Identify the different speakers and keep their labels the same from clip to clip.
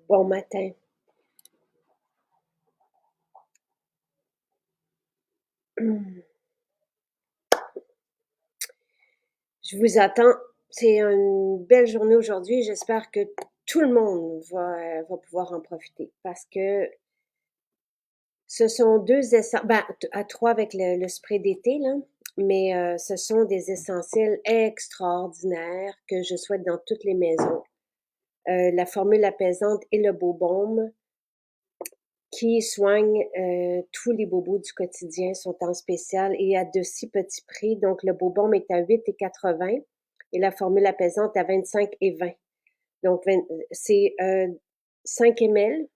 Speaker 1: Bon matin. Je vous attends. C'est une belle journée aujourd'hui. J'espère que tout le monde va pouvoir en profiter parce que ce sont deux essentiels, à trois avec le spray d'été, là, mais ce sont des essentiels extraordinaires que je souhaite dans toutes les maisons. La formule apaisante et le beau baume qui soignent tous les bobos du quotidien sont en spécial et à de si petits prix. Donc, le beau baume est à 8,80 et la formule apaisante à 25,20. Donc, c'est 5 ml.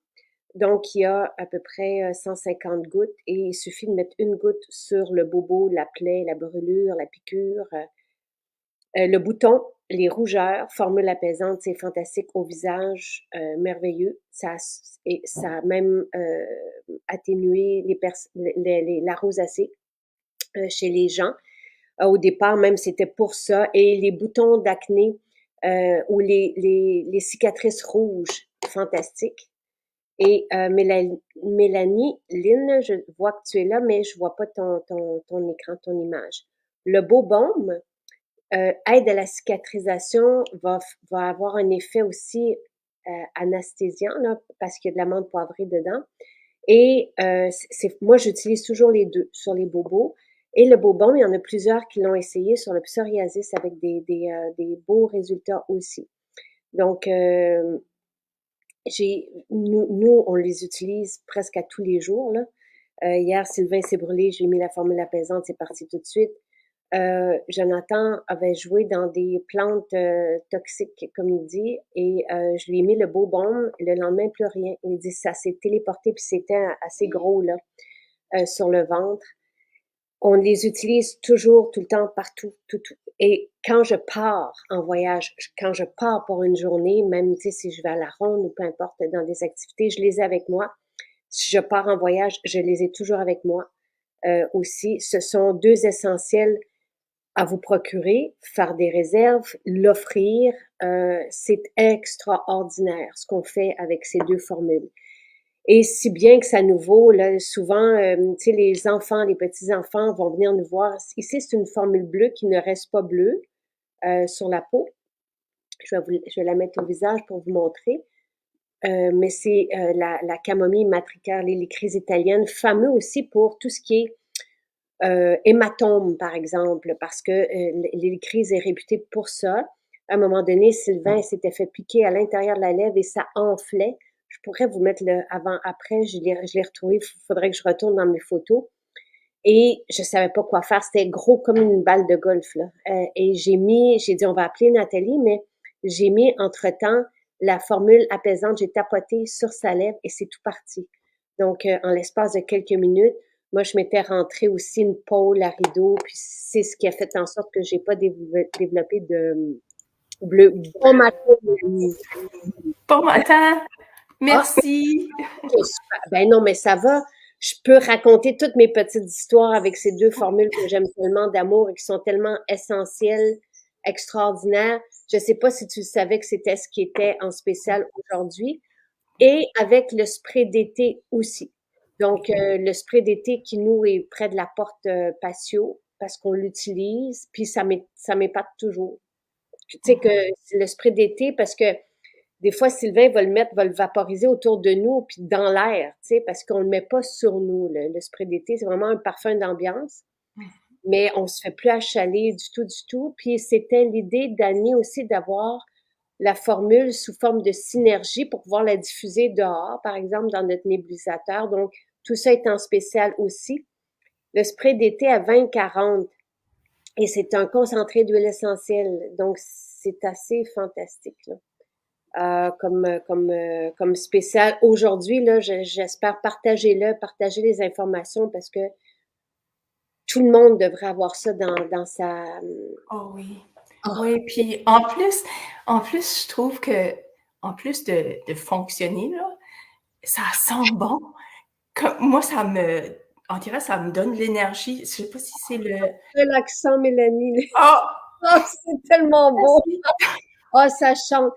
Speaker 1: Donc, il y a à peu près 150 gouttes et il suffit de mettre une goutte sur le bobo, la plaie, la brûlure, la piqûre. Le bouton, les rougeurs, formule apaisante, c'est fantastique au visage, merveilleux. Ça a même atténué la rosacée chez les gens. Au départ, même, c'était pour ça. Et les boutons d'acné ou les cicatrices rouges, fantastique. Et Mélanie, Lynn, je vois que tu es là, mais je vois pas ton écran, ton image. Le beau baume, aide à la cicatrisation, va avoir un effet aussi anesthésiant, là, parce qu'il y a de l'amande poivrée dedans. Et moi, j'utilise toujours les deux sur les bobos. Et le beau baume, il y en a plusieurs qui l'ont essayé sur le psoriasis avec des beaux résultats aussi. Donc, nous, on les utilise presque à tous les jours, là. Hier, Sylvain s'est brûlé, j'ai mis la formule apaisante, c'est parti tout de suite. Jonathan avait joué dans des plantes toxiques, comme il dit, et je lui ai mis le beau baume. Le lendemain, plus rien. Il dit ça s'est téléporté, puis c'était assez gros là sur le ventre. On les utilise toujours, tout le temps, partout, tout. Et quand je pars en voyage, quand je pars pour une journée, même si je vais à la ronde ou peu importe, dans des activités, je les ai avec moi. Si je pars en voyage, je les ai toujours avec moi aussi. Ce sont deux essentiels à vous procurer, faire des réserves, l'offrir. C'est extraordinaire ce qu'on fait avec ces deux formules. Et si bien que ça nous vaut, là, souvent, tu sais, les enfants, les petits-enfants vont venir nous voir. Ici, c'est une formule bleue qui ne reste pas bleue sur la peau. Je vais la mettre au visage pour vous montrer. Mais c'est la camomille matricaire, l'hélicryse italienne, fameux aussi pour tout ce qui est hématome, par exemple, parce que l'hélicryse est réputée pour ça. À un moment donné, Sylvain s'était fait piquer à l'intérieur de la lèvre et ça enflait. Je pourrais vous mettre le avant-après, je l'ai retrouvé, il faudrait que je retourne dans mes photos. Et je savais pas quoi faire, c'était gros comme une balle de golf, là. Et j'ai dit, on va appeler Nathalie, mais j'ai mis entre-temps la formule apaisante, j'ai tapoté sur sa lèvre et c'est tout parti. Donc, en l'espace de quelques minutes, moi, je m'étais rentrée aussi une pôle à rideau, puis c'est ce qui a fait en sorte que j'ai pas développé de bleu. Bon matin, Mélanie.
Speaker 2: Bon matin,
Speaker 1: Ah,
Speaker 2: merci.
Speaker 1: ok, super. Ben non, mais ça va. Je peux raconter toutes mes petites histoires avec ces deux formules que j'aime tellement d'amour et qui sont tellement essentielles, extraordinaires. Je sais pas si tu savais que c'était ce qui était en spécial aujourd'hui. Et avec le spray d'été aussi. Donc, le spray d'été qui nous est près de la porte patio parce qu'on l'utilise, puis ça m'épate toujours. Tu sais que c'est le spray d'été parce que des fois, Sylvain va le vaporiser autour de nous puis dans l'air, tu sais, parce qu'on le met pas sur nous, le spray d'été. C'est vraiment un parfum d'ambiance. Mais on se fait plus achaler du tout, du tout. Puis c'était l'idée d'Annie aussi d'avoir la formule sous forme de synergie pour pouvoir la diffuser dehors, par exemple, dans notre nébulisateur. Donc, tout ça est en spécial aussi. Le spray d'été à 20,40 et c'est un concentré d'huile essentielle. Donc, c'est assez fantastique, là. Comme spécial. Aujourd'hui, là, j'espère partager les informations parce que tout le monde devrait avoir ça dans sa...
Speaker 2: Oh oui.
Speaker 1: Oh,
Speaker 2: Oui, puis en plus, je trouve que, en plus de fonctionner, là, ça sent bon. Moi, on dirait, ça me donne de l'énergie. Je sais pas si c'est le...
Speaker 1: l'accent, Mélanie.
Speaker 2: Oh,
Speaker 1: Oh, c'est tellement beau.
Speaker 2: merci.
Speaker 1: Oh, ça chante.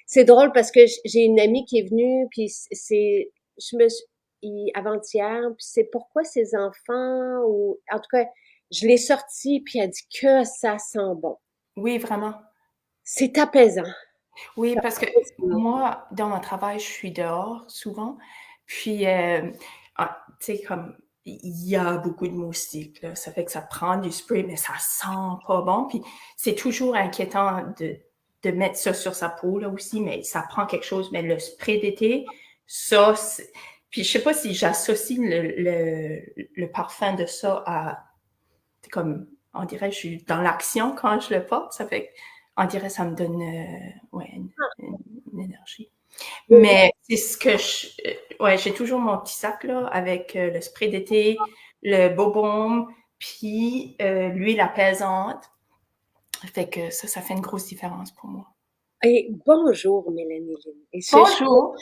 Speaker 1: C'est drôle parce que j'ai une amie qui est venue, puis je me suis, avant-hier, puis c'est pourquoi ces enfants, ou en tout cas, je l'ai sorti, puis elle dit que ça sent bon.
Speaker 2: Oui, vraiment.
Speaker 1: C'est apaisant.
Speaker 2: Oui,
Speaker 1: Ça
Speaker 2: parce que
Speaker 1: apaise.
Speaker 2: moi, dans mon travail, je suis dehors souvent. Puis, tu sais, comme il y a beaucoup de moustiques, là. Ça fait que ça prend du spray, mais ça sent pas bon. Puis, c'est toujours inquiétant de mettre ça sur sa peau, là aussi, mais ça prend quelque chose. Mais le spray d'été, ça, puis je sais pas si j'associe le parfum de ça à, c'est comme, on dirait, je suis dans l'action quand je le porte. Ça fait, on dirait, ça me donne, ouais, une énergie.
Speaker 1: Oui.
Speaker 2: Mais c'est ce que ouais, j'ai toujours mon petit sac là avec le spray d'été, le Bobaume, puis l'huile apaisante. Fait que ça fait une grosse différence pour moi.
Speaker 1: Et bonjour, Mélanie Lynn. Et
Speaker 2: Bonjour!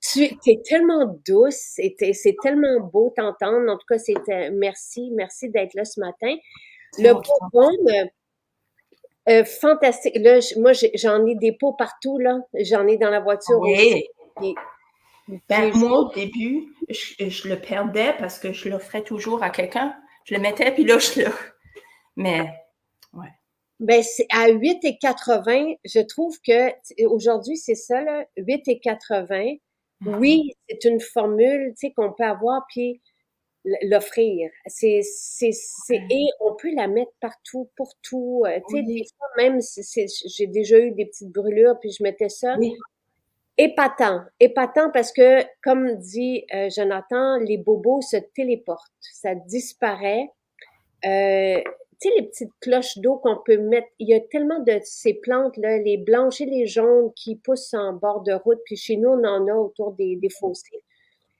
Speaker 1: tu es tellement douce et c'est tellement beau t'entendre. En tout cas, merci d'être là ce matin.
Speaker 2: C'est
Speaker 1: Le
Speaker 2: moi qui t'en
Speaker 1: bonbon, fantastique. Là, moi, j'en ai des pots partout, là. J'en ai dans la voiture aussi.
Speaker 2: Oui.
Speaker 1: Puis,
Speaker 2: Ben,
Speaker 1: puis
Speaker 2: moi, au début, je le perdais parce que je l'offrais toujours à quelqu'un. Je le mettais, puis là, je le... Mais, ouais.
Speaker 1: ben, c'est à 8,80. Je trouve que aujourd'hui, c'est ça, là, 8,80.
Speaker 2: Mhm.
Speaker 1: Oui, c'est une formule, tu sais, qu'on peut avoir, puis l'offrir. Et on peut la mettre partout, pour tout. Tu sais, des
Speaker 2: Oui,
Speaker 1: fois, même, j'ai déjà eu des petites brûlures, puis je mettais ça.
Speaker 2: oui.
Speaker 1: Épatant, épatant parce que, comme dit Jonathan, les bobos se téléportent, ça disparaît. Tu sais, les petites cloches d'eau qu'on peut mettre, il y a tellement de ces plantes-là, les blanches et les jaunes qui poussent en bord de route, puis chez nous, on en a autour des fossés.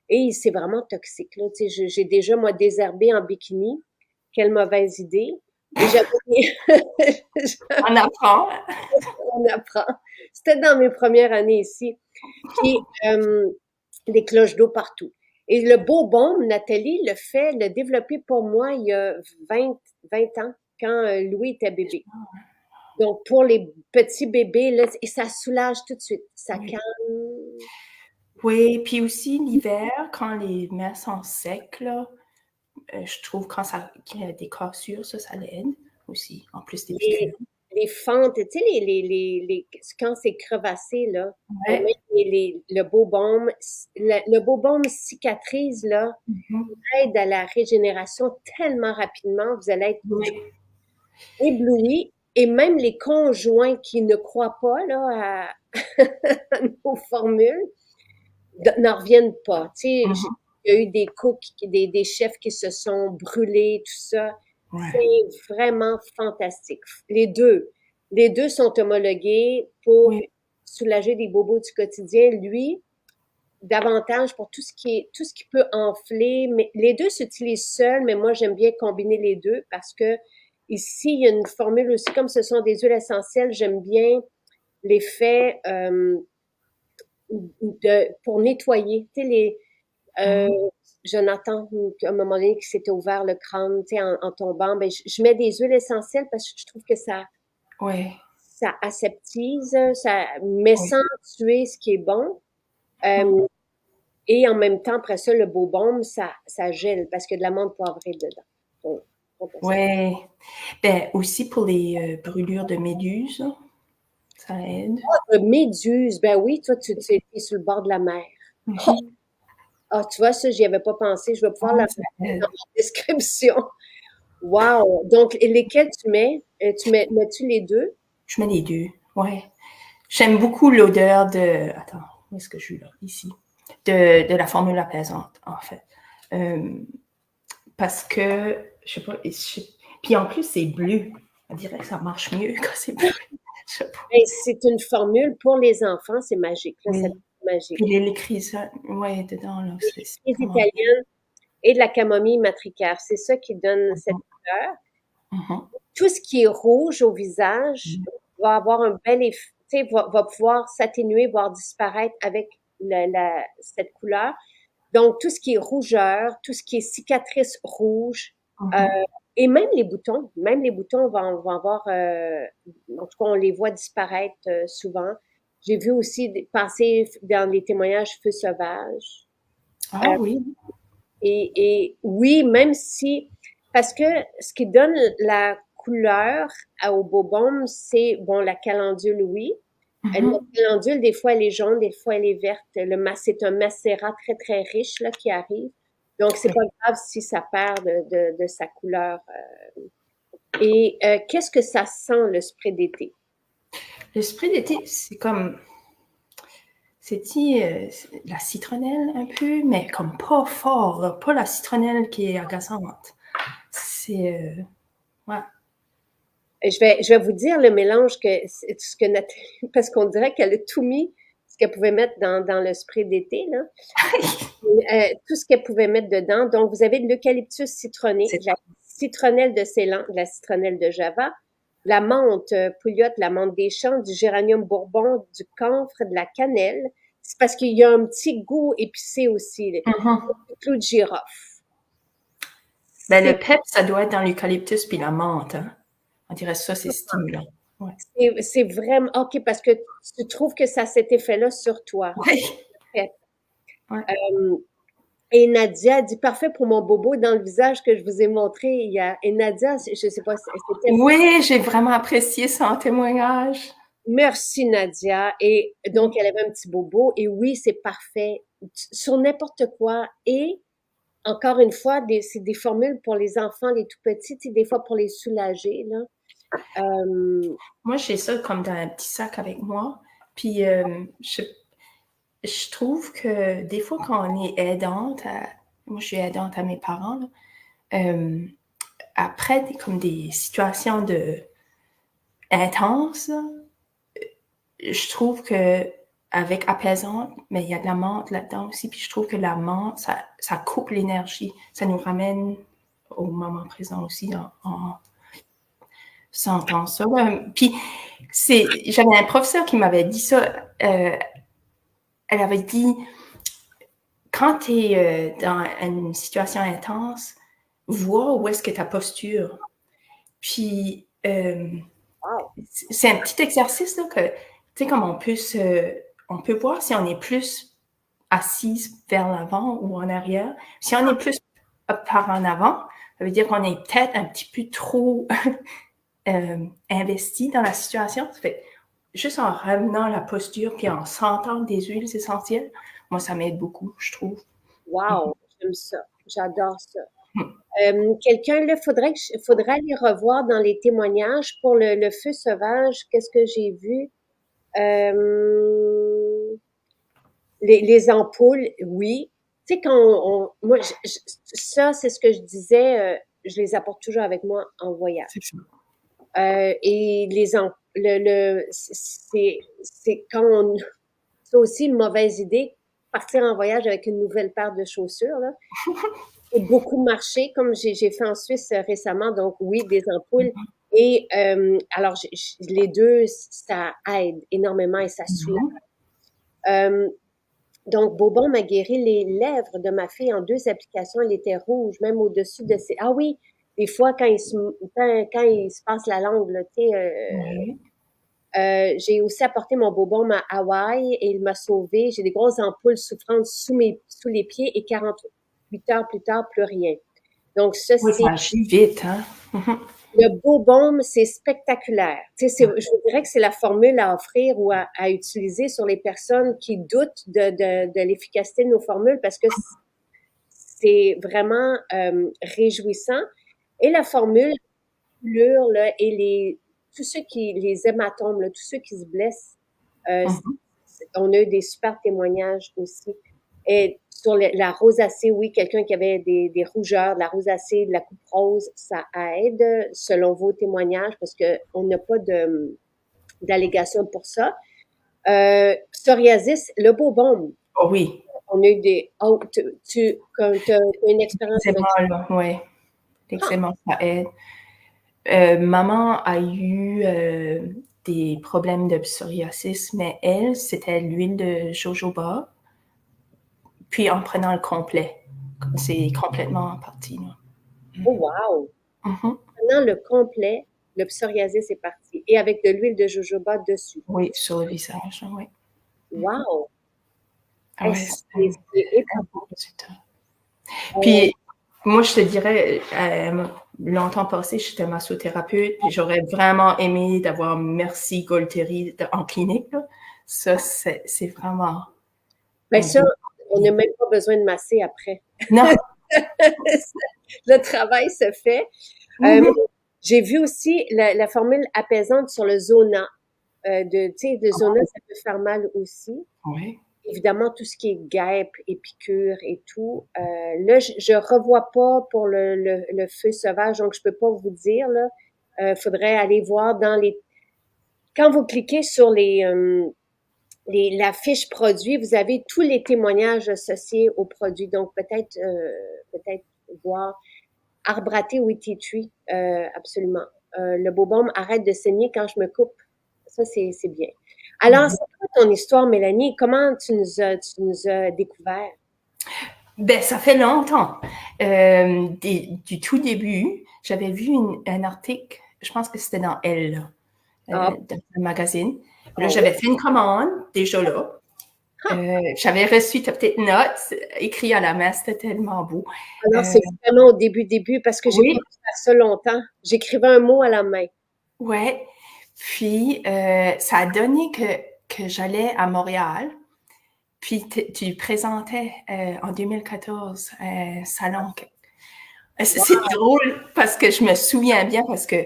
Speaker 1: Et c'est vraiment toxique, là. Tu sais, j'ai déjà, moi, désherbé en bikini. Quelle mauvaise idée. Et j'avais,
Speaker 2: On apprend.
Speaker 1: on apprend. C'était dans mes premières années ici. Puis, des cloches d'eau partout. Et le beau baume, Nathalie l'a développé pour moi il y a 20 ans, quand Louis était bébé. Donc, pour les petits bébés, là, et ça soulage tout de suite. Ça
Speaker 2: Oui.
Speaker 1: calme.
Speaker 2: Oui, puis aussi l'hiver, quand les mers sont secs, là, je trouve quand ça qu'il y a des cassures, ça l'aide aussi, en plus des
Speaker 1: Les,
Speaker 2: piqûres.
Speaker 1: les fentes, tu sais, quand c'est crevassé, là, on met
Speaker 2: Ouais.
Speaker 1: le beau baume. Le beau baume cicatrise, là,
Speaker 2: Mhm.
Speaker 1: aide à la régénération tellement rapidement. Vous allez être
Speaker 2: Oui.
Speaker 1: ébloui. Et même les conjoints qui ne croient pas là, à nos formules n'en reviennent pas. Tu sais,
Speaker 2: Mhm.
Speaker 1: il y a eu des cooks, des chefs qui se sont brûlés, tout ça. C'est
Speaker 2: Ouais.
Speaker 1: vraiment fantastique. Les deux sont homologués pour
Speaker 2: Oui.
Speaker 1: soulager des bobos du quotidien. Lui, davantage pour tout ce qui peut enfler. Mais les deux s'utilisent seuls, mais moi, j'aime bien combiner les deux parce que ici, il y a une formule aussi, comme ce sont des huiles essentielles, j'aime bien l'effet pour nettoyer. Tu sais,
Speaker 2: Mhm.
Speaker 1: Jonathan, à un moment donné, qui s'était ouvert le crâne, tu sais, en tombant, ben, je mets des huiles essentielles parce que je trouve que
Speaker 2: Oui.
Speaker 1: ça aseptise, ça, mais
Speaker 2: Oui.
Speaker 1: sans tuer ce qui est bon.
Speaker 2: Mhm.
Speaker 1: Euh, et en même temps, après ça, le beau baume, ça gèle parce qu'il y a de l'amande poivrée dedans. Donc, fantastique.
Speaker 2: Ouais. Ben, aussi pour les brûlures de méduses, là, ça aide.
Speaker 1: Méduse, ben oui, toi, tu es sur le bord de la mer. Oh!
Speaker 2: Mhm.
Speaker 1: Ah, tu vois, ça, j'y avais pas pensé. Je vais pouvoir la
Speaker 2: Ouais,
Speaker 1: mettre
Speaker 2: ça
Speaker 1: dans
Speaker 2: aide.
Speaker 1: ma description. Wow! Donc, et lesquels tu mets? Mets-tu les deux?
Speaker 2: Je mets les deux. Ouais. J'aime beaucoup l'odeur de. Attends, où est-ce que je suis là? Ici. De la formule apaisante, en fait. Euh, Parce que, je sais pas, puis en plus, c'est bleu. On dirait que ça marche mieux quand c'est bleu. Je sais pas.
Speaker 1: Ben, c'est une formule pour les enfants, c'est magique, là, c'est
Speaker 2: Oui.
Speaker 1: magique.
Speaker 2: Puis l'écrit ça, ouais, dedans, là, c'est
Speaker 1: Les
Speaker 2: vraiment bien.
Speaker 1: italiennes et de la camomille matricaire, c'est ça qui donne cette
Speaker 2: Mhm.
Speaker 1: couleur.
Speaker 2: Mhm.
Speaker 1: Tout ce qui est rouge au visage va avoir un bel effet, tu sais, va pouvoir s'atténuer, voire disparaître avec cette couleur. Donc, tout ce qui est rougeur, tout ce qui est cicatrice rouge, euh,
Speaker 2: Mhm.
Speaker 1: et même les boutons vont avoir, en tout cas, on les voit disparaître souvent. J'ai vu aussi passer dans les témoignages feu sauvage.
Speaker 2: Ah oui.
Speaker 1: Et oui, même si, parce que ce qui donne la couleur au bobombe, c'est, bon, la calendule, oui. La
Speaker 2: Mhm.
Speaker 1: calendule, des fois, elle est jaune, des fois, elle est verte. C'est un macérat très, très riche, là, qui arrive. Donc, c'est
Speaker 2: Oui.
Speaker 1: pas grave si ça perd de sa couleur. Et qu'est-ce que ça sent, le spray d'été?
Speaker 2: L'esprit d'été, c'est comme, c'est dit la citronnelle un peu, mais comme pas fort, là, pas la citronnelle qui est agaçante. C'est, ouais.
Speaker 1: Je vais vous dire le mélange ce que Nathalie, parce qu'on dirait qu'elle a tout mis, ce qu'elle pouvait mettre dans le spray d'été, là. Tout ce qu'elle pouvait mettre dedans. Donc, vous avez de l'eucalyptus citronné,
Speaker 2: C'est
Speaker 1: de la citronnelle de Ceylan, de la citronnelle de Java, la menthe pouillotte, la menthe des champs, du géranium bourbon, du camphre, de la cannelle. C'est parce qu'il y a un petit goût épicé aussi,
Speaker 2: Mhm.
Speaker 1: du clou de girofle.
Speaker 2: Ben,
Speaker 1: C'est
Speaker 2: le pep, ça doit être dans l'eucalyptus puis la menthe. Hein. On dirait ça, c'est stimulant. Ouais.
Speaker 1: c'est vraiment OK parce que tu trouves que ça a cet effet-là sur toi.
Speaker 2: Oui.
Speaker 1: Fait,
Speaker 2: Ouais.
Speaker 1: Et Nadia dit parfait pour mon bobo dans le visage que je vous ai montré hier. Et Nadia, je sais pas, c'était
Speaker 2: Oui, j'ai vraiment apprécié son témoignage.
Speaker 1: merci Nadia. Et donc elle avait un petit bobo. Et oui, c'est parfait sur n'importe quoi. Et encore une fois, c'est des formules pour les enfants, les tout petits, tu sais, des fois pour les soulager là.
Speaker 2: Moi, j'ai ça comme dans un petit sac avec moi. Puis, je trouve que des fois, quand on est aidante, moi, je suis aidante à mes parents, là, euh, après, comme des situations intenses, là, je trouve que avec apaisante, mais il y a de la menthe là-dedans aussi, puis je trouve que la menthe, ça coupe l'énergie. Ça nous ramène au moment présent aussi en sentant ça. Puis, j'avais un professeur qui m'avait dit ça. Elle avait dit, quand tu es dans une situation intense, vois où est-ce que ta posture. Puis,
Speaker 1: Wow.
Speaker 2: c'est un petit exercice là, que, tu sais, comme on peut voir si on est plus assise vers l'avant ou en arrière. Si on est plus par en avant, ça veut dire qu'on est peut-être un petit peu trop investi dans la situation. Ça fait juste en ramenant la posture puis en sentant des huiles essentielles, moi, ça m'aide beaucoup, je trouve.
Speaker 1: Wow, j'aime ça. J'adore ça.
Speaker 2: Mhm.
Speaker 1: Quelqu'un, là, faudrait aller revoir dans les témoignages pour le feu sauvage. Qu'est-ce que j'ai vu? Euh, les ampoules, oui. Tu sais, moi, ça, c'est ce que je disais, je les apporte toujours avec moi en voyage.
Speaker 2: C'est ça.
Speaker 1: Et c'est quand c'est aussi une mauvaise idée, partir en voyage avec une nouvelle paire de chaussures, là. Et beaucoup marché, comme j'ai fait en Suisse récemment. Donc, oui, des ampoules. Et alors, les deux, ça aide énormément et ça soulage.
Speaker 2: Mhm.
Speaker 1: Euh, donc, Bobon m'a guéri les lèvres de ma fille en 2 applications. Elle était rouge, même au-dessus de ses... Ah oui, des fois, quand il se passe la langue, là, tu sais,
Speaker 2: Oui.
Speaker 1: j'ai aussi apporté mon Bobon à Hawaï et il m'a sauvée. J'ai des grosses ampoules souffrantes sous les pieds et 48 heures plus tard, plus rien. Donc, ça,
Speaker 2: Oui,
Speaker 1: c'est
Speaker 2: ça agit vite, hein? Mhm.
Speaker 1: le beau baume, c'est spectaculaire. Tu sais, je vous dirais que c'est la formule à offrir ou à utiliser sur les personnes qui doutent de l'efficacité de nos formules parce que c'est vraiment réjouissant. Et la formule, là, et tous ceux les hématomes, là, tous ceux qui se blessent, euh,
Speaker 2: Mhm.
Speaker 1: on a eu des super témoignages aussi. Et sur la rosacée, oui, quelqu'un qui avait des rougeurs, de la rosacée, de la coupe rose, ça aide selon vos témoignages parce qu'on n'a pas d'allégation pour ça. Psoriasis, le beau baume.
Speaker 2: Oh oui,
Speaker 1: On a eu des... Oh, quand tu as une expérience avec
Speaker 2: l'eczéma, là, oui.
Speaker 1: ça.
Speaker 2: L'eczéma, ça aide. Maman a eu des problèmes de psoriasis, mais elle, c'était l'huile de jojoba, puis en prenant le complet. C'est complètement parti, là.
Speaker 1: Oh, wow!
Speaker 2: Mhm.
Speaker 1: Maintenant, le complet, Le psoriasis est parti. Et avec de l'huile de jojoba dessus.
Speaker 2: Oui, sur le visage, oui.
Speaker 1: Wow!
Speaker 2: Ah
Speaker 1: Hey,
Speaker 2: ouais,
Speaker 1: c'est
Speaker 2: un
Speaker 1: épatant.
Speaker 2: bon résultat. Puis, moi, je te dirais, longtemps passé, j'étais massothérapeute, puis j'aurais vraiment aimé d'avoir Merci Golteri en clinique, là. Ça, c'est vraiment
Speaker 1: Ben
Speaker 2: un
Speaker 1: ça,
Speaker 2: beau
Speaker 1: on n'a
Speaker 2: produit.
Speaker 1: même pas besoin de masser après.
Speaker 2: Non!
Speaker 1: Le travail se fait. Euh,
Speaker 2: Mhm.
Speaker 1: j'ai vu aussi la formule apaisante sur le zona. Tu sais, le zona, ça peut faire mal aussi.
Speaker 2: Oui.
Speaker 1: Évidemment, tout ce qui est guêpe et piqûres et tout. Là, je revois pas pour le feu sauvage, donc je peux pas vous dire, là. Faudrait aller voir dans les... Quand vous cliquez sur la fiche produit, vous avez tous les témoignages associés au produit. Donc, peut-être voir arbre à thé ou tea tree, absolument. Le beau baume arrête de saigner quand je me coupe. Ça, c'est bien. Alors,
Speaker 2: Mhm.
Speaker 1: c'est quoi ton histoire, Mélanie? Comment tu nous as découvert?
Speaker 2: Ben, ça fait longtemps. Du tout début, j'avais vu un article, je pense que c'était dans Elle,
Speaker 1: Ah,
Speaker 2: dans un magazine. Là,
Speaker 1: ah oui?
Speaker 2: j'avais fait une commande, déjà là.
Speaker 1: Ah,
Speaker 2: J'avais reçu ta petite note, écrit à la main, c'était tellement beau.
Speaker 1: alors,
Speaker 2: Euh,
Speaker 1: c'est vraiment au début, parce que j'ai pas
Speaker 2: oui,
Speaker 1: pu faire ça longtemps. J'écrivais un mot à la main.
Speaker 2: ouais. Puis, ça a donné que j'allais à Montréal. Puis, tu présentais en 2014 un salon. C'est
Speaker 1: Wow.
Speaker 2: drôle parce que je me souviens bien parce que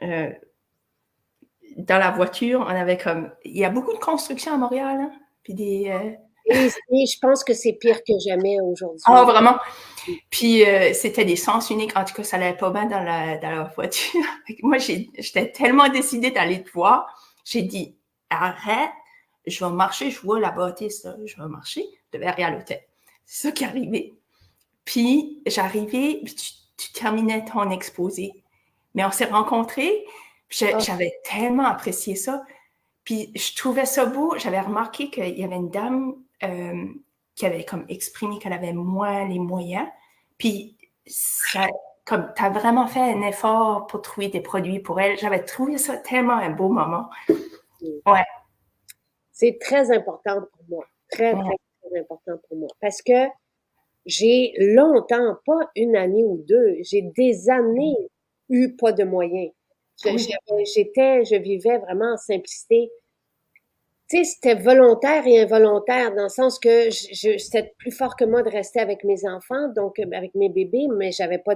Speaker 2: euh, dans la voiture, on avait comme. Il y a beaucoup de construction à Montréal, hein? Puis des.
Speaker 1: Et je pense que c'est pire que jamais
Speaker 2: Ah,
Speaker 1: aujourd'hui.
Speaker 2: vraiment? Puis c'était des sens uniques. En tout cas, ça allait pas bien dans la voiture. Moi, j'étais tellement décidée d'aller te voir. J'ai dit, arrête, je vais marcher, je vois la bâtisse, là. Je vais marcher, je devais aller à l'hôtel. C'est ça qui est arrivé. Puis j'arrivais, puis tu terminais ton exposé. Mais on s'est rencontrés, puis
Speaker 1: Ah,
Speaker 2: j'avais tellement apprécié ça. Puis je trouvais ça beau. J'avais remarqué qu'il y avait une dame qui avait comme exprimé qu'elle avait moins les moyens. Puis ça, comme tu as vraiment fait un effort pour trouver des produits pour elle. J'avais trouvé ça tellement un beau moment. Ouais.
Speaker 1: c'est très important pour moi. Très,
Speaker 2: Ouais.
Speaker 1: très, très important pour moi. Parce que j'ai longtemps, pas une année ou deux, j'ai des années eu pas de moyens.
Speaker 2: Oui.
Speaker 1: Je vivais vraiment en simplicité. Tu sais, c'était volontaire et involontaire dans le sens que c'était plus fort que moi de rester avec mes enfants, donc avec mes bébés, mais j'avais pas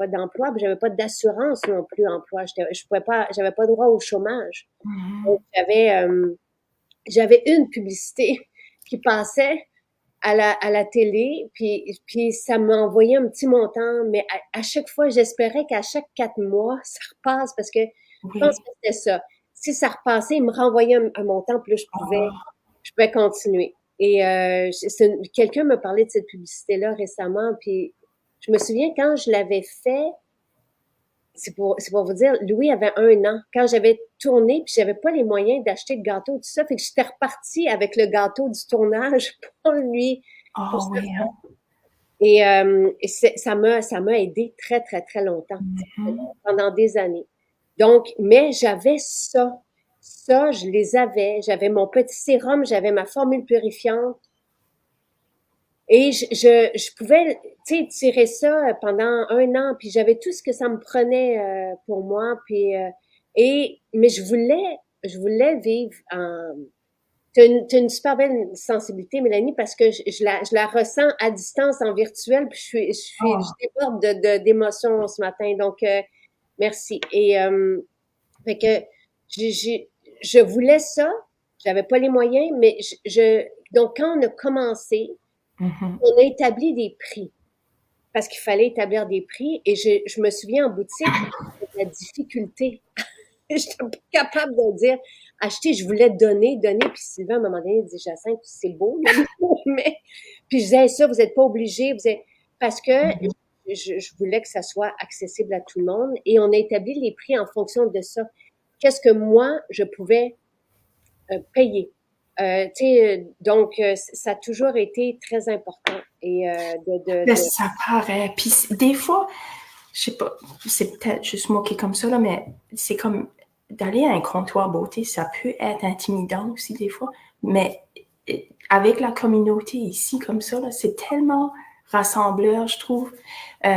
Speaker 1: d'emploi, puis j'avais pas d'assurance non plus emploi. Je pouvais pas, j'avais pas droit au chômage. Donc
Speaker 2: Mhm.
Speaker 1: j'avais une publicité qui passait à la télé, puis ça m'a envoyé un petit montant, mais à chaque fois, j'espérais qu'à chaque 4 mois, ça repasse parce que je pense
Speaker 2: Oui.
Speaker 1: que c'était ça. Si ça repassait, il me renvoyait un montant, puis là,
Speaker 2: Ah,
Speaker 1: je pouvais continuer. Et quelqu'un me parlait de cette publicité-là récemment, puis je me souviens quand je l'avais fait, c'est pour vous dire, Louis avait 1 an. Quand j'avais tourné, puis j'avais pas les moyens d'acheter de gâteau, tout ça, fait que j'étais repartie avec le gâteau du tournage pour lui, pour
Speaker 2: ah
Speaker 1: ça.
Speaker 2: oui, hein.
Speaker 1: Et ça m'a aidé très, très, très longtemps,
Speaker 2: Mhm.
Speaker 1: pendant des années. Donc, mais j'avais ça. Ça, je les avais. J'avais mon petit sérum, j'avais ma formule purifiante. Et je pouvais, tu sais, tirer ça pendant 1 an, puis j'avais tout ce que ça me prenait pour moi, puis mais je voulais vivre en. T'as une super belle sensibilité, Mélanie, parce que je la ressens à distance, en virtuel, puis je
Speaker 2: Ah,
Speaker 1: déborde d'émotions ce matin, donc merci. Et fait que je voulais ça, j'avais pas les moyens, mais donc quand on a commencé,
Speaker 2: mhm.
Speaker 1: on a établi des prix parce qu'il fallait établir des prix et je me souviens en boutique, de la difficulté. J'étais pas capable de dire acheter, je voulais donner, puis Sylvain, à un moment donné, il dit Jacinthe, c'est beau, là, mais puis je disais ça, vous n'êtes pas obligé, parce que
Speaker 2: Mhm.
Speaker 1: je voulais que ça soit accessible à tout le monde et on a établi les prix en fonction de ça. Qu'est-ce que moi, je pouvais payer? Tu sais, donc, ça a toujours été très important et
Speaker 2: Mais ça paraît. Puis des fois, je sais pas, c'est peut-être juste moi qui est comme ça, là, mais c'est comme d'aller à un comptoir beauté, ça peut être intimidant aussi des fois, mais avec la communauté ici, comme ça, là, c'est tellement rassembleur, je trouve. Puis,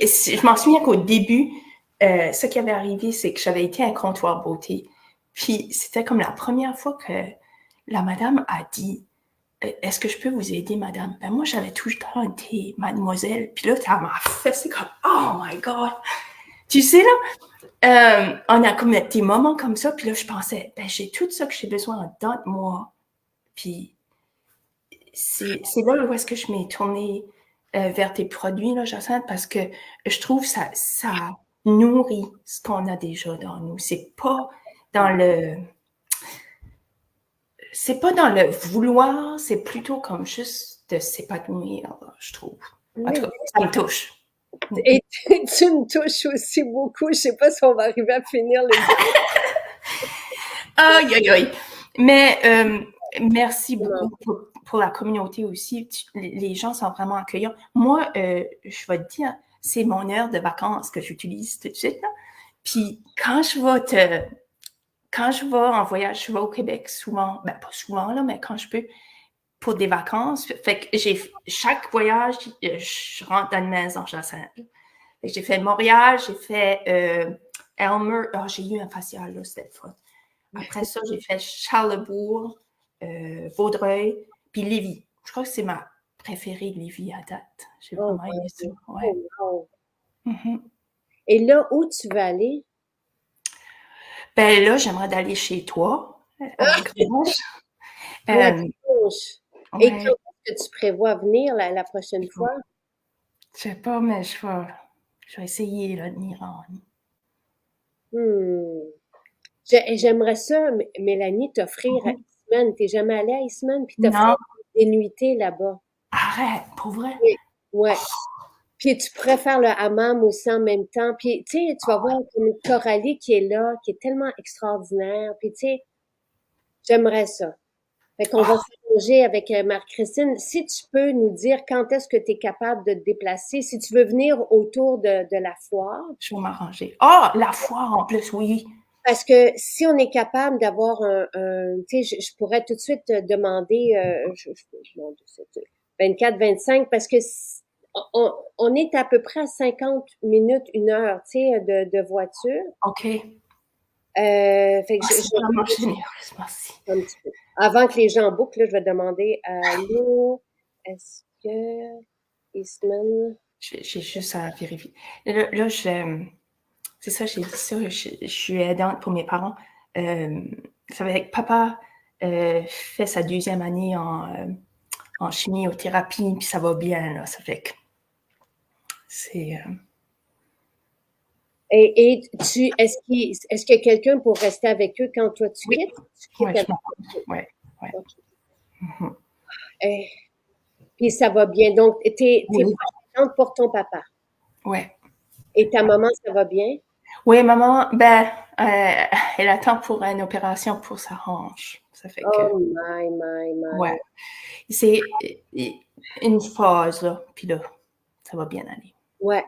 Speaker 2: je m'en souviens qu'au début, ce qui avait arrivé, c'est que j'avais été à un comptoir beauté. Puis, c'était comme la première fois que la madame a dit est-ce que je peux vous aider, madame? Ben, moi, j'avais tout le temps été mademoiselle. Puis là, ça m'a fait, c'est comme, oh my God! Tu sais, là, on a comme des moments comme ça. Puis là, je pensais, ben, j'ai tout ça que j'ai besoin en dedans de moi. Puis, c'est là où est-ce que je m'ai tournée vers tes produits, là, Jacinthe, parce que je trouve que ça nourrit ce qu'on a déjà dans nous. Dans le, c'est pas dans le vouloir, c'est plutôt comme juste de s'épanouir, je trouve. En tout cas, ça me touche.
Speaker 1: Et tu me touches aussi beaucoup. Je sais pas si on va arriver à finir le
Speaker 2: Aïe, aïe, aïe. Mais merci beaucoup pour la communauté aussi. Les gens sont vraiment accueillants. Moi, je vais te dire, c'est mon heure de vacances que j'utilise tout de suite. Là. Puis quand je vais en voyage, je vais au Québec souvent, ben pas souvent, là, mais quand je peux, pour des vacances. Fait que chaque voyage, je rentre dans une maison Jacinthe. J'ai fait Montréal, j'ai fait Elmer. Oh, j'ai eu un facial là, cette fois. Après ça, j'ai fait Charlesbourg, Vaudreuil, puis Lévis. Je crois que c'est ma préférée, Lévis, à date. J'ai vraiment aimé ça. Ouais.
Speaker 1: wow.
Speaker 2: Mm-hmm.
Speaker 1: Et là, où tu vas aller?
Speaker 2: Ben là, j'aimerais d'aller chez toi, à Grange.
Speaker 1: Et
Speaker 2: Ouais,
Speaker 1: quand est-ce que tu prévois venir la prochaine fois?
Speaker 2: je sais pas, mais je vais essayer là, de m'y rendre.
Speaker 1: J'aimerais ça, Mélanie, t'offrir à
Speaker 2: Mm-hmm.
Speaker 1: Eastman. T'es jamais allée à Eastman, puis t'offrir
Speaker 2: Non,
Speaker 1: des nuitées là-bas.
Speaker 2: arrête, pour vrai.
Speaker 1: Oui. Ouais. Puis tu pourrais faire le hammam aussi en même temps. Puis tu sais, tu vas voir comme Coralie qui est là, qui est tellement extraordinaire. Puis tu sais, j'aimerais ça. Fait qu'on va s'arranger avec Marie-Christine. Si tu peux nous dire quand est-ce que tu es capable de te déplacer, si tu veux venir autour de la foire.
Speaker 2: Je vais m'arranger. Ah, la foire en plus, oui.
Speaker 1: Parce que si on est capable d'avoir tu sais, je pourrais tout de suite te demander, 24-25, parce que on est à peu près à 50 minutes, 1 heure, tu sais, de voiture.
Speaker 2: OK.
Speaker 1: Fait que
Speaker 2: C'est vraiment généreuse, merci.
Speaker 1: un petit peu. Avant que les gens bookent, là, je vais demander à Lou, est-ce que Eastman...
Speaker 2: J'ai juste à vérifier. Là, c'est ça, j'ai dit ça, je suis aidante pour mes parents. Ça veut dire que papa fait sa 2e année en chimiothérapie, puis ça va bien, là. Ça fait que c'est...
Speaker 1: Et est-ce qu'il y a quelqu'un pour rester avec eux quand toi tu
Speaker 2: oui,
Speaker 1: quittes? Tu quittes
Speaker 2: ouais, je
Speaker 1: avec
Speaker 2: m'en
Speaker 1: eux.
Speaker 2: ouais, ouais.
Speaker 1: OK.
Speaker 2: Mhm.
Speaker 1: Eh, puis ça va bien. Donc, t'es
Speaker 2: Oui,
Speaker 1: contente pour ton papa.
Speaker 2: ouais.
Speaker 1: Et ta maman, ça va bien?
Speaker 2: Oui, maman, ben, elle attend pour une opération pour sa hanche. Ça fait que,
Speaker 1: Oh my.
Speaker 2: ouais. C'est une phase, là, puis là, ça va bien aller.
Speaker 1: Ouais.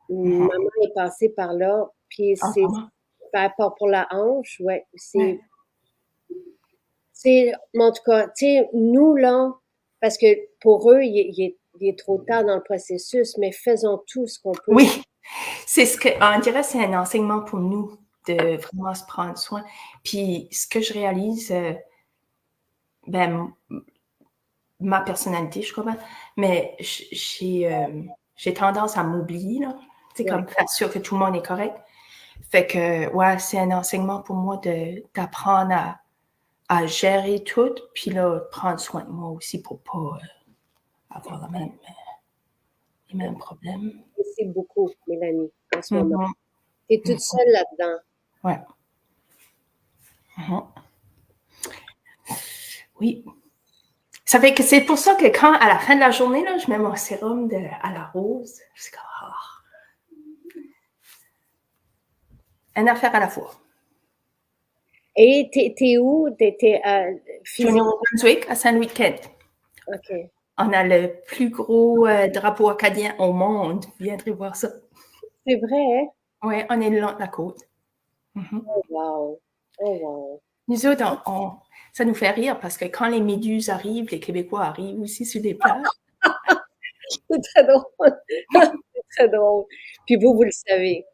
Speaker 2: Mhm.
Speaker 1: Maman est passée par là. Puis
Speaker 2: Ah,
Speaker 1: c'est
Speaker 2: vraiment?
Speaker 1: par rapport pour la hanche, ouais.
Speaker 2: Ouais.
Speaker 1: En tout cas, tu sais, nous, là, parce que pour eux, il est trop tard dans le processus, mais faisons tout ce qu'on peut.
Speaker 2: Oui, c'est ce que, on dirait, c'est un enseignement pour nous de vraiment se prendre soin. Puis, ce que je réalise, ben, ma personnalité, je crois, mais j'ai tendance à m'oublier, là. C'est
Speaker 1: Ouais.
Speaker 2: comme faire sûr que tout le monde est correct. Fait que, ouais, c'est un enseignement pour moi d'apprendre à gérer tout, puis là, prendre soin de moi aussi pour pas avoir les mêmes problèmes.
Speaker 1: Merci beaucoup, Mélanie, en ce moment.
Speaker 2: Mhm.
Speaker 1: Tu es toute seule là-dedans.
Speaker 2: Ouais. Mhm. Oui. Ça fait que c'est pour ça que quand, à la fin de la journée, là, je mets mon sérum à la rose, c'est comme, une affaire à la fois.
Speaker 1: Et t'es où?
Speaker 2: Je suis au Nouveau-Brunswick, à Saint-Louis-de-Kent.
Speaker 1: OK.
Speaker 2: On a le plus gros drapeau acadien au monde. Vous viendrez voir ça.
Speaker 1: C'est vrai, hein?
Speaker 2: Oui, on est le long de la côte. Mhm.
Speaker 1: Oh wow! Oh wow!
Speaker 2: Nous autres, ça nous fait rire parce que quand les méduses arrivent, les Québécois arrivent aussi sur les plages.
Speaker 1: C'est très drôle. C'est très drôle. Puis vous le savez.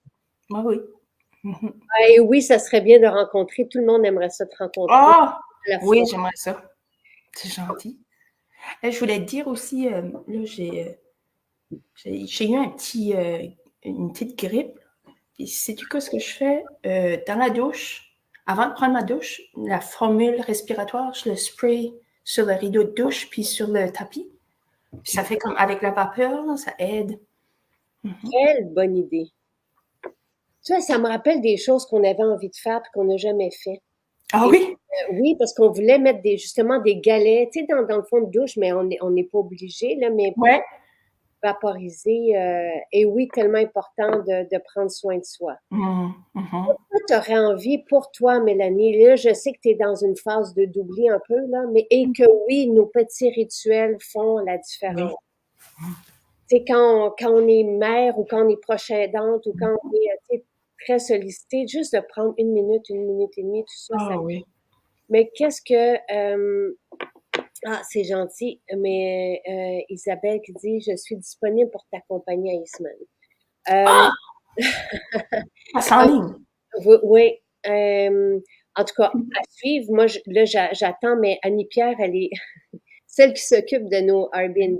Speaker 2: Ah oui. Mhm.
Speaker 1: Ah, et oui, ça serait bien de rencontrer. Tout le monde aimerait ça te rencontrer
Speaker 2: Ah!
Speaker 1: à la
Speaker 2: Oui,
Speaker 1: fois.
Speaker 2: j'aimerais ça. C'est gentil. Je voulais te dire aussi, là, j'ai eu une petite grippe. Et sais-tu ce que je fais? Dans la douche, avant de prendre ma douche, la formule respiratoire, je le spray sur le rideau de douche puis sur le tapis. Puis ça fait comme avec la vapeur, là, ça aide. Mhm.
Speaker 1: Quelle bonne idée. Tu vois, ça me rappelle des choses qu'on avait envie de faire et qu'on n'a jamais fait.
Speaker 2: Ah
Speaker 1: Et
Speaker 2: oui?
Speaker 1: oui, parce qu'on voulait mettre justement des galets, tu sais, dans le fond de douche, mais on n'est pas obligé, là, mais
Speaker 2: Ouais.
Speaker 1: vaporiser. Et oui, tellement important de prendre soin de soi.
Speaker 2: Mhm.
Speaker 1: Tu aurais envie pour toi, Mélanie, là, je sais que tu es dans une phase de d'oubli un peu, là, mais et que oui, nos petits rituels font la
Speaker 2: Oui.
Speaker 1: différence. Tu sais, quand on est mère ou quand on est proche aidante ou quand on est tu sais, très sollicité, juste de prendre une minute et demie, tout ça, ça.
Speaker 2: Ah oui.
Speaker 1: Mais qu'est-ce que ah, c'est gentil, mais Isabelle qui dit je suis disponible pour t'accompagner à Eastman.
Speaker 2: Ah! Passe en
Speaker 1: Ah,
Speaker 2: ligne.
Speaker 1: oui. En tout cas, à suivre. Moi, là, j'attends, mais Annie-Pierre, elle est celle qui s'occupe de nos Airbnb.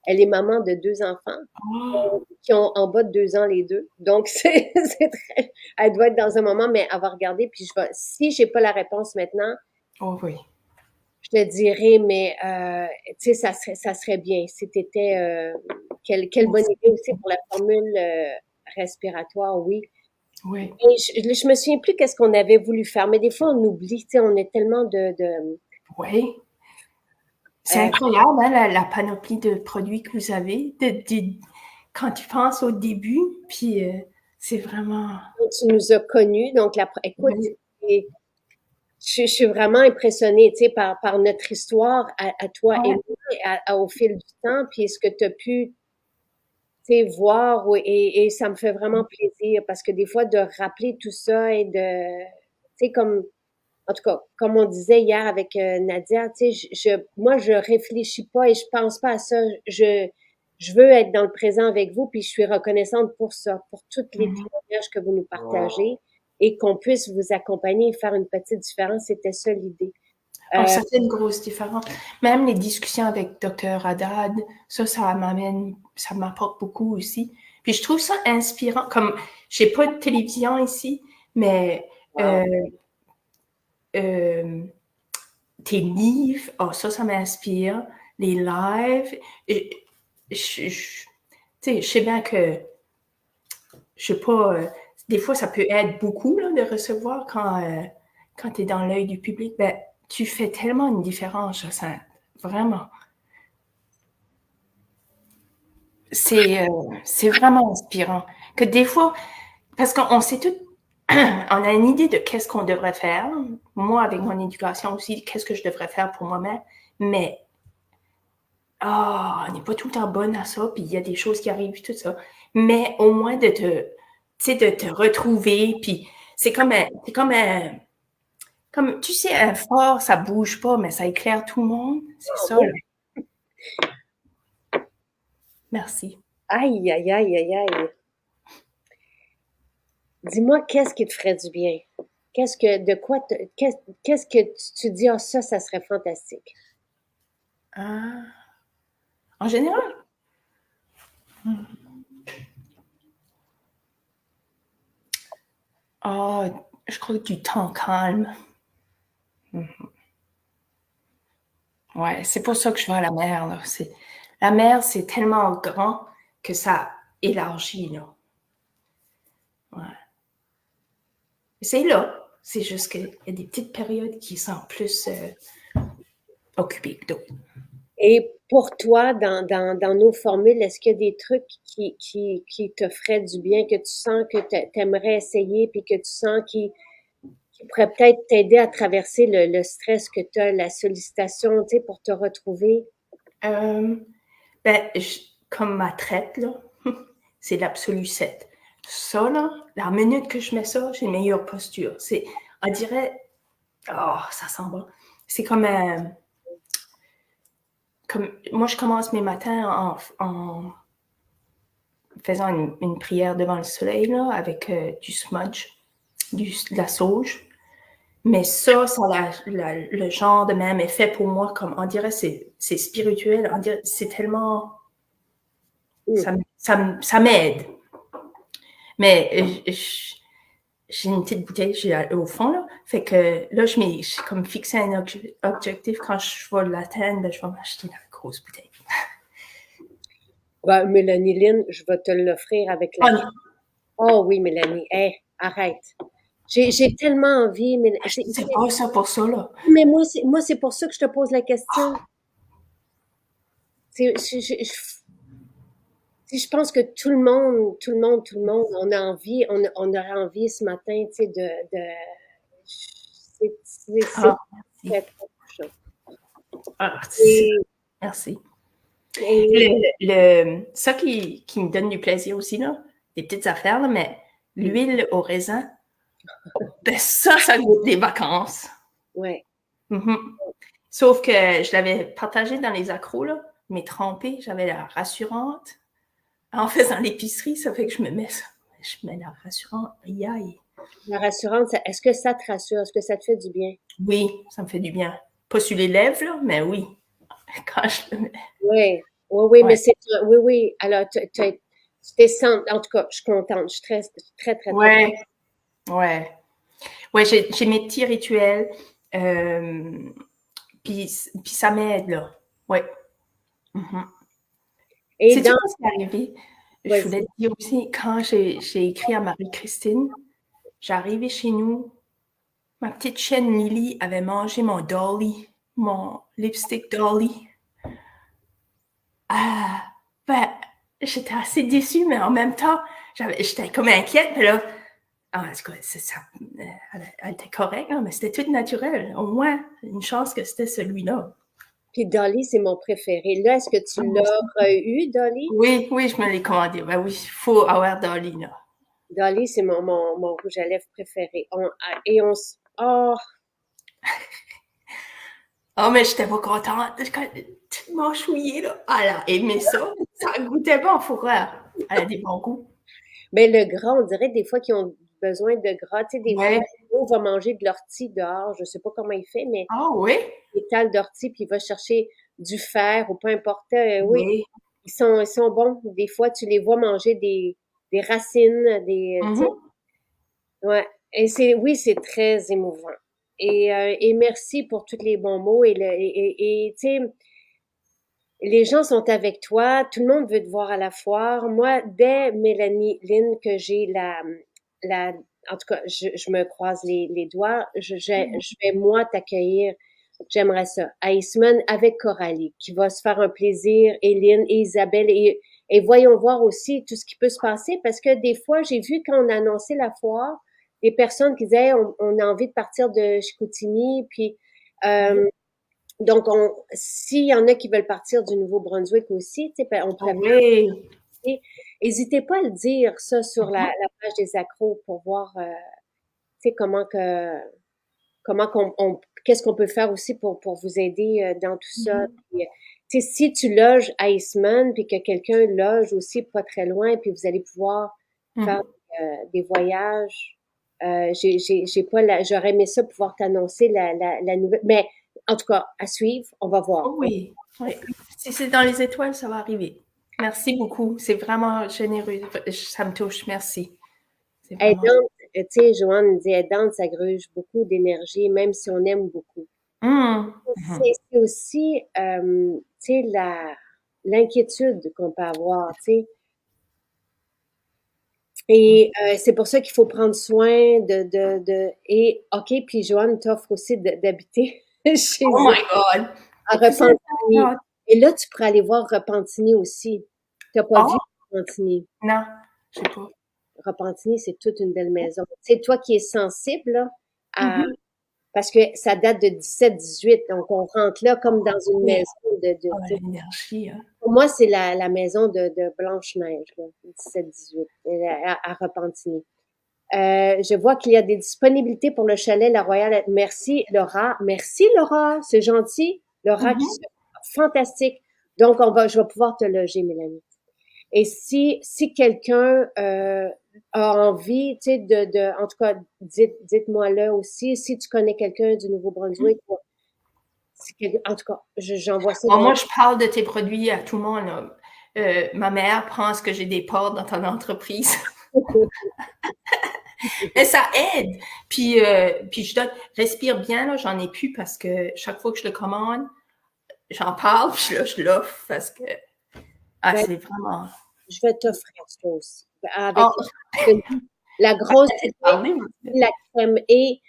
Speaker 1: Elle est maman de 2 enfants
Speaker 2: Ah!
Speaker 1: qui ont en bas de 2 ans les deux. Donc, c'est très, elle doit être dans un moment, mais elle va regarder. Puis si j'ai pas la réponse maintenant,
Speaker 2: Oh oui.
Speaker 1: je te dirais, mais tu sais, ça serait bien si tu étais. Quelle bonne idée aussi pour la formule respiratoire, oui.
Speaker 2: Oui.
Speaker 1: Et je me souviens plus qu'est-ce qu'on avait voulu faire, mais des fois on oublie, tu sais, on est tellement
Speaker 2: Oui. C'est
Speaker 1: euh,
Speaker 2: incroyable, hein, la panoplie de produits que vous avez. Quand tu penses au début, puis c'est vraiment.
Speaker 1: tu nous as connus, donc écoute,
Speaker 2: Oui.
Speaker 1: je suis vraiment impressionnée, tu sais, par notre histoire à toi et
Speaker 2: Ouais.
Speaker 1: moi, au fil du temps, puis ce que tu as pu tu sais, voir et ça me fait vraiment plaisir parce que des fois de rappeler tout ça et tu sais, comme, en tout cas, comme on disait hier avec Nadia, tu sais, moi, je réfléchis pas et je pense pas à ça. Je veux être dans le présent avec vous puis je suis reconnaissante pour ça, pour tous les
Speaker 2: Mhm.
Speaker 1: témoignages que vous nous partagez et qu'on puisse vous accompagner et faire une petite différence. C'était ça l'idée.
Speaker 2: Oh,
Speaker 1: Euh,
Speaker 2: ça fait une grosse différence. Même les discussions avec Dr. Haddad, ça m'apporte beaucoup aussi. Puis je trouve ça inspirant. Comme, j'ai pas de télévision ici, mais
Speaker 1: wow.
Speaker 2: euh, euh, tes livres, oh, ça m'inspire. Les lives. Tu sais, je sais bien que, je sais pas, des fois, ça peut être beaucoup là, de recevoir quand tu es dans l'œil du public. Ben, tu fais tellement une différence, Jacinthe. Vraiment. C'est vraiment inspirant. Que des fois, parce qu'on sait tout, on a une idée de qu'est-ce qu'on devrait faire. Moi, avec mon éducation aussi, qu'est-ce que je devrais faire pour moi-même. Mais, on n'est pas tout le temps bonne à ça, puis il y a des choses qui arrivent, tout ça. Mais au moins tu sais, de te retrouver, puis comme, tu sais, un phare, ça bouge pas, mais ça éclaire tout le monde. C'est ça, là. Merci.
Speaker 1: Aïe, aïe, aïe, aïe, aïe. Dis-moi, qu'est-ce qui te ferait du bien? Qu'est-ce que tu dis, ah, ça serait fantastique.
Speaker 2: Ah, en général, je crois que du temps calme. Ouais, c'est pour ça que je vais à la mer, là. La mer, c'est tellement grand que ça élargit, là. Ouais. C'est là. C'est juste qu'il y a des petites périodes qui sont plus occupées que d'autres.
Speaker 1: Et pour toi, dans nos formules, est-ce qu'il y a des trucs qui te feraient du bien, que tu sens que tu aimerais essayer, puis que tu sens qui pourraient peut-être t'aider à traverser le stress que tu as, la sollicitation, tu sais, pour te retrouver?
Speaker 2: Ben, comme ma traite, là, c'est l'absolu 7. Ça, là, la minute que je mets ça, j'ai une meilleure posture. On dirait, oh, ça sent bon. C'est comme moi, je commence mes matins en faisant une prière devant le soleil, là, avec du smudge, de la sauge. Mais ça a le genre de même effet pour moi, comme on dirait c'est spirituel, on dirait c'est tellement ça m'aide. Mais j'ai une petite bouteille au fond, là. Fait que là, j'ai comme fixé un objectif. Quand je vais l'atteindre, ben, je vais m'acheter la grosse bouteille.
Speaker 1: Ben, Mélanie Lynn, je vais te l'offrir avec la... Oh oui, Mélanie, hey, arrête. J'ai tellement envie, mais
Speaker 2: C'est pas ça pour ça, là.
Speaker 1: mais moi c'est pour ça que je te pose la question. Je pense que tout le monde, on a envie, on aurait envie ce matin, tu sais, c'est
Speaker 2: Ah,
Speaker 1: très, très touchant.
Speaker 2: ah,
Speaker 1: Et,
Speaker 2: merci.
Speaker 1: et
Speaker 2: Ça qui me donne du plaisir aussi, là, des petites affaires, là, mais l'huile au raisin, ben ça goûte des vacances.
Speaker 1: ouais.
Speaker 2: Mm-hmm. Sauf que je l'avais partagé dans les accros, là, mais trempé, j'avais la rassurante. En faisant l'épicerie, ça fait que je mets la rassurante. Aïe, aïe.
Speaker 1: La rassurante, est-ce que ça te rassure? Est-ce que ça te fait du bien?
Speaker 2: Oui, ça me fait du bien. Pas sur les lèvres, là, mais oui, quand je le mets.
Speaker 1: Oui, oui, mais
Speaker 2: Ouais.
Speaker 1: c'est, oui, oui. Alors, tu t'es en tout cas, je suis contente. Je suis très, très, très, très contente.
Speaker 2: Ouais, ouais. Ouais, j'ai mes petits rituels. Puis ça m'aide, là. Ouais. Mm-hmm.
Speaker 1: Et
Speaker 2: Sais-tu
Speaker 1: dans,
Speaker 2: quoi qui est arrivé? Je voulais
Speaker 1: vas-y.
Speaker 2: te dire aussi, quand j'ai écrit à Marie-Christine, j'arrivais chez nous, ma petite chienne Lily avait mangé mon Dolly, mon lipstick Dolly. Ah, ben, j'étais assez déçue, mais en même temps, j'étais comme inquiète, mais là, en tout cas, ça, elle était correcte, hein, mais c'était tout naturel. Au moins, une chance que c'était celui-là.
Speaker 1: Puis Dolly, c'est mon préféré. Là, est-ce que tu l'as eu, Dolly?
Speaker 2: Oui, oui, je me l'ai commandé. Ben oui, il faut avoir Dolly, là.
Speaker 1: Dolly, c'est mon rouge à lèvres préféré. Et oh,
Speaker 2: Oh, mais j'étais pas contente. Tellement chouillée, là. Elle a aimé ça. Ça goûtait bon, faut croire. Elle a des bons goûts.
Speaker 1: ben le gras, on dirait des fois qu'ils ont besoin de gras. Tu sais, des fois,
Speaker 2: Ouais.
Speaker 1: on va manger de l'ortie dehors. Je sais pas comment il fait, mais
Speaker 2: Ah oui?
Speaker 1: l'étal d'ortie, puis il va chercher du fer ou peu importe. Oui,
Speaker 2: Oui.
Speaker 1: ils sont bons. Des fois, tu les vois manger des racines, tu sais,
Speaker 2: Mhm.
Speaker 1: ouais. Et oui, c'est très émouvant. Et merci pour tous les bons mots tu sais, les gens sont avec toi, tout le monde veut te voir à la foire. Moi, dès Mélanie Lynn que j'ai en tout cas, je me croise les doigts, je vais moi t'accueillir. J'aimerais ça. À Eastman avec Coralie, qui va se faire un plaisir, Éline et Isabelle, et voyons voir aussi tout ce qui peut se passer, parce que des fois, j'ai vu quand on a annoncé la foire, des personnes qui disaient, on a envie de partir de Chicoutimi, puis
Speaker 2: Oui.
Speaker 1: donc, s'il y en a qui veulent partir du Nouveau-Brunswick aussi, tu sais, ben, on
Speaker 2: Ah
Speaker 1: préfère.
Speaker 2: oui.
Speaker 1: N'hésitez pas à le dire, ça, sur
Speaker 2: Mhm.
Speaker 1: la page des accros pour voir, tu sais, qu'est-ce qu'on peut faire aussi pour vous aider dans tout ça.
Speaker 2: Mhm.
Speaker 1: Puis, tu sais, si tu loges à Eastman, puis que quelqu'un loge aussi pas très loin, puis vous allez pouvoir faire
Speaker 2: Mhm.
Speaker 1: des voyages. J'ai pas j'aurais aimé ça pouvoir t'annoncer la nouvelle. Mais en tout cas, à suivre, on va voir.
Speaker 2: Oh oui. Oui. Si c'est dans les étoiles, ça va arriver. Merci beaucoup. C'est vraiment généreux. Ça me touche. Merci. C'est vraiment.
Speaker 1: Aidante, tu sais, Joanne dit aidante, ça gruge beaucoup d'énergie, même si on aime beaucoup.
Speaker 2: Mhm.
Speaker 1: C'est aussi, tu sais, l'inquiétude qu'on peut avoir, tu sais. Et c'est pour ça qu'il faut prendre soin et OK, puis Joanne t'offre aussi d'habiter chez
Speaker 2: Oh
Speaker 1: eux
Speaker 2: my God.
Speaker 1: à
Speaker 2: C'est
Speaker 1: Repentigny.
Speaker 2: ça.
Speaker 1: Et là, tu pourrais aller voir Repentigny aussi. Tu n'as pas vu
Speaker 2: Oh,
Speaker 1: Repentigny.
Speaker 2: non, je sais pas.
Speaker 1: Repentigny, c'est toute une belle maison. C'est toi qui es sensible là, à,
Speaker 2: Mhm.
Speaker 1: parce que ça date de 17-18, donc on rentre là comme dans une
Speaker 2: Oui,
Speaker 1: maison de
Speaker 2: oh,
Speaker 1: tu sais,
Speaker 2: l'énergie, hein.
Speaker 1: pour moi, c'est la maison de Blanche-Neige, là, 17-18, à Repentigny. Je vois qu'il y a des disponibilités pour le chalet La Royale. Merci, Laura. Merci, Laura. C'est gentil. Laura,
Speaker 2: Mhm.
Speaker 1: fantastique. Donc, je vais pouvoir te loger, Mélanie. Et si quelqu'un a envie, tu sais, en tout cas, dites-moi là aussi, si tu connais quelqu'un du Nouveau-Brunswick, en tout cas, j'envoie ça
Speaker 2: Bon,
Speaker 1: dans.
Speaker 2: moi, je parle de tes produits à tout le monde, là. Ma mère pense que j'ai des portes dans ton entreprise. Mais ça aide. Puis je donne, respire bien, là, j'en ai plus parce que chaque fois que je le commande, j'en parle, puis là, je l'offre parce que, ah,
Speaker 1: Ben,
Speaker 2: c'est vraiment.
Speaker 1: je vais t'offrir ça aussi. Avec
Speaker 2: Oh,
Speaker 1: la grosse
Speaker 2: arrêtez de
Speaker 1: bouteille,
Speaker 2: parler.
Speaker 1: la crème. Et,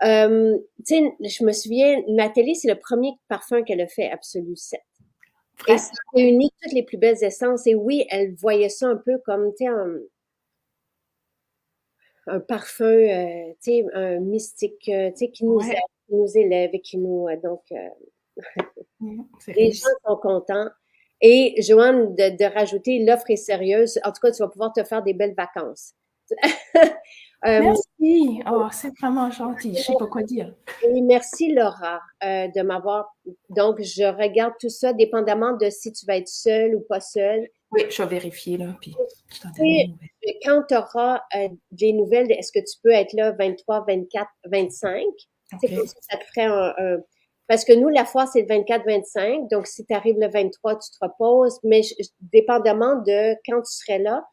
Speaker 1: tu sais, je me souviens, Nathalie, c'est le premier parfum qu'elle a fait, Absolu 7. Et
Speaker 2: Vrai?
Speaker 1: ça réunit toutes les plus belles essences. Et oui, elle voyait ça un peu comme, tu sais, un parfum, tu sais, un mystique, tu sais,
Speaker 2: Ouais.
Speaker 1: qui nous élève et qui nous,
Speaker 2: C'est
Speaker 1: les gens
Speaker 2: réussi.
Speaker 1: sont contents. Et Joanne, de rajouter, l'offre est sérieuse. En tout cas, tu vas pouvoir te faire des belles vacances. Euh,
Speaker 2: Merci. Oh, c'est vraiment gentil. Je sais pas quoi dire.
Speaker 1: et merci Laura de m'avoir. Donc, je regarde tout ça dépendamment de si tu vas être seule ou pas seule.
Speaker 2: Oui, je vais vérifier, là, puis je t'en donne des
Speaker 1: Et
Speaker 2: nouvelles.
Speaker 1: quand tu auras des nouvelles, est-ce que tu peux être là 23, 24, 25? C'est comme
Speaker 2: OK.
Speaker 1: ça te ferait parce que nous, la foire, c'est le 24-25. Donc, si tu arrives le 23, tu te reposes. Mais dépendamment de quand tu serais là,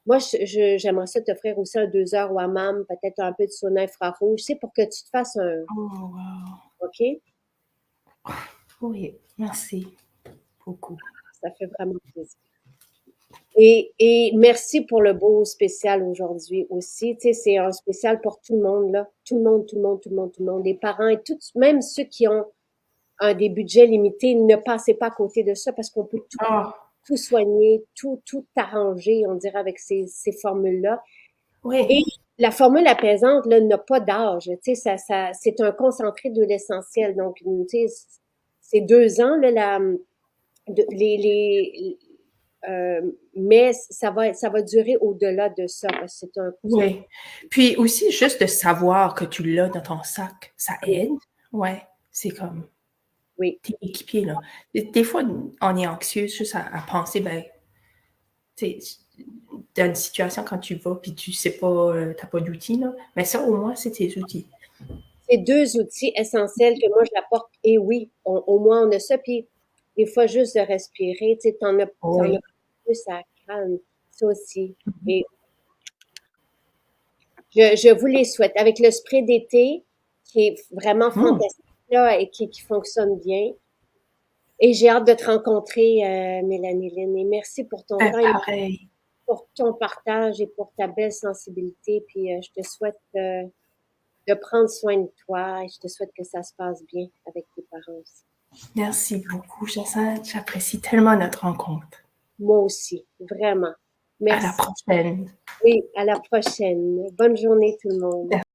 Speaker 1: moi, j'aimerais ça t'offrir aussi un 2 heures au hammam, peut-être un peu de sauna infrarouge, c'est pour que tu te fasses un.
Speaker 2: Oh, wow.
Speaker 1: OK?
Speaker 2: Oui, merci beaucoup.
Speaker 1: Ça fait vraiment plaisir. Et merci pour le beau spécial aujourd'hui aussi. Tu sais, c'est un spécial pour tout le monde, là. Tout le monde, tout le monde, tout le monde, tout le monde. Les parents et tout, même ceux qui ont des budgets limités, ne passez pas à côté de ça parce qu'on peut
Speaker 2: Oh,
Speaker 1: tout soigner, tout arranger, on dirait, avec ces formules-là. Et
Speaker 2: oui.
Speaker 1: la formule apaisante, là, n'a pas d'âge. Tu sais, c'est un concentré de l'essentiel. Donc, tu sais, c'est 2 ans, là, mais ça va durer au-delà de ça parce que
Speaker 2: Oui. Puis aussi, juste de savoir que tu l'as dans ton sac, ça
Speaker 1: oui,
Speaker 2: aide. Ouais. C'est comme,
Speaker 1: oui,
Speaker 2: t'es équipier, là. Des fois, on est anxieux juste à penser, ben, tu sais, dans une situation quand tu vas, puis tu sais pas, t'as pas d'outils, là. Mais ça, au moins, c'est tes outils.
Speaker 1: c'est deux outils essentiels que moi je l'apporte. Et oui, au moins on a ça. Puis des fois juste de respirer, tu sais, t'en as
Speaker 2: Oui.
Speaker 1: plus, ça calme. Ça aussi. Et je vous les souhaite. Avec le spray d'été, qui est vraiment
Speaker 2: Hmm.
Speaker 1: fantastique là et qui fonctionne bien. Et j'ai hâte de te rencontrer, Mélanie Lynn. Et merci pour ton temps et
Speaker 2: Pareil.
Speaker 1: pour ton partage et pour ta belle sensibilité. Puis je te souhaite de prendre soin de toi et je te souhaite que ça se passe bien avec tes parents aussi.
Speaker 2: Merci beaucoup, Jacinthe. J'apprécie tellement notre rencontre.
Speaker 1: Moi aussi, vraiment.
Speaker 2: À la
Speaker 1: Merci.
Speaker 2: prochaine.
Speaker 1: Oui, à la prochaine. Bonne journée tout le monde.